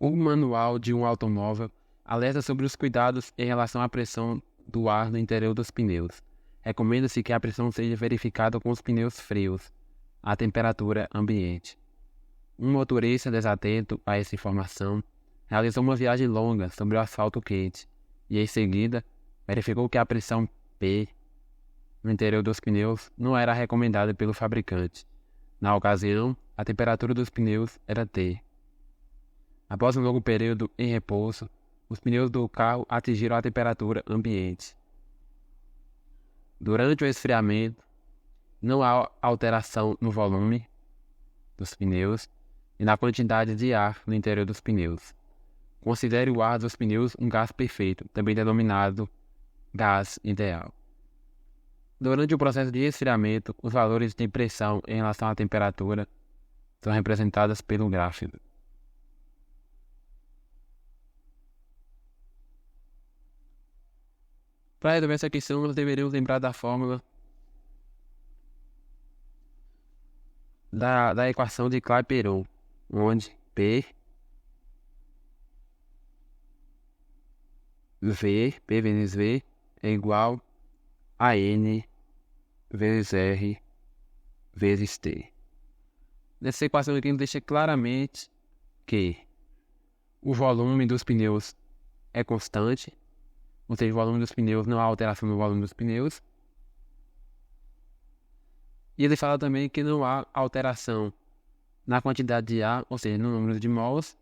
O manual de um automóvel alerta sobre os cuidados em relação à pressão do ar no interior dos pneus. Recomenda-se que a pressão seja verificada com os pneus frios, à temperatura ambiente. Um motorista desatento a essa informação realizou uma viagem longa sobre o asfalto quente e, em seguida, verificou que a pressão P no interior dos pneus não era recomendada pelo fabricante. Na ocasião, a temperatura dos pneus era T. Após um longo período em repouso, os pneus do carro atingiram a temperatura ambiente. Durante o esfriamento, não há alteração no volume dos pneus e na quantidade de ar no interior dos pneus. Considere o ar dos pneus um gás perfeito, também denominado gás ideal. Durante o processo de esfriamento, os valores de pressão em relação à temperatura são representados pelo gráfico. Para resolver essa questão, nós deveríamos lembrar da fórmula da equação de Clapeyron, onde P vezes V é igual a N vezes R vezes T. Nessa equação aqui nos deixa claramente que o volume dos pneus é constante, ou seja, o volume dos pneus, não há alteração no volume dos pneus. E ele fala também que não há alteração na quantidade de ar, ou seja, no número de mols.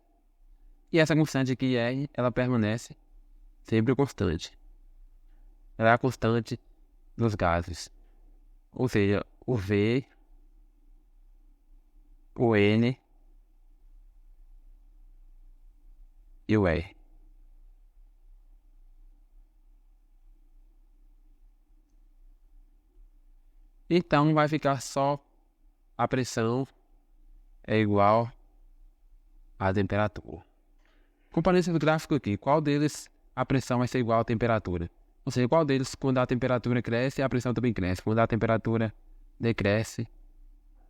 E essa constante aqui, R, ela permanece sempre constante. Ela é a constante dos gases. Ou seja, o V, o N e o R. Então vai ficar só a pressão é igual à temperatura. Comparando esse gráfico aqui, qual deles a pressão vai ser igual à temperatura? Ou seja, qual deles, quando a temperatura cresce, a pressão também cresce. Quando a temperatura decresce,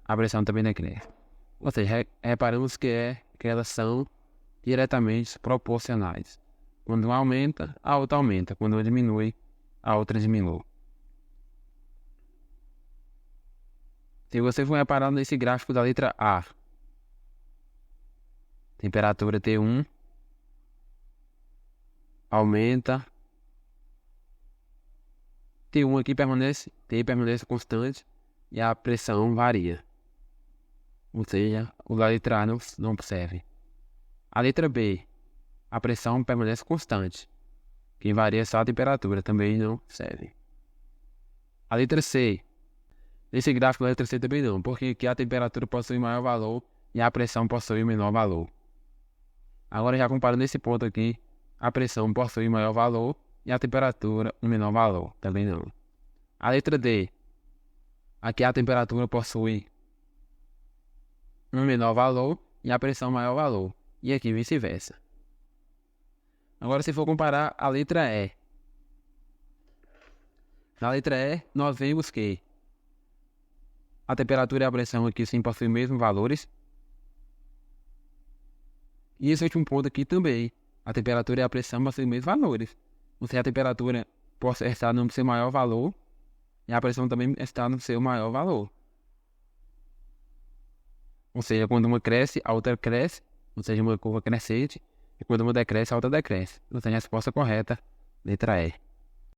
a pressão também decresce. Ou seja, reparamos que elas são diretamente proporcionais. Quando uma aumenta, a outra aumenta. Quando uma diminui, a outra diminui. Se você for reparar nesse gráfico da letra A, temperatura T1 aumenta, T1 aqui T permanece constante e a pressão varia. Ou seja, o da letra A não serve. A letra B, a pressão permanece constante. Quem varia é só a temperatura, também não serve. A letra C, nesse gráfico da letra C também não, porque aqui a temperatura possui maior valor e a pressão possui menor valor. Agora já comparando esse ponto aqui, a pressão possui maior valor e a temperatura um menor valor, também não. A letra D, aqui a temperatura possui um menor valor e a pressão maior valor, e aqui vice-versa. Agora se for comparar a letra E, na letra E nós vemos que a temperatura e a pressão aqui sim possuem os mesmos valores. E esse último ponto aqui também. A temperatura e a pressão possuem os mesmos valores. Ou seja, a temperatura pode estar no seu maior valor e a pressão também está no seu maior valor. Ou seja, quando uma cresce, a outra cresce. Ou seja, uma curva crescente. E quando uma decresce, a outra decresce. Ou seja, a resposta correta, letra E.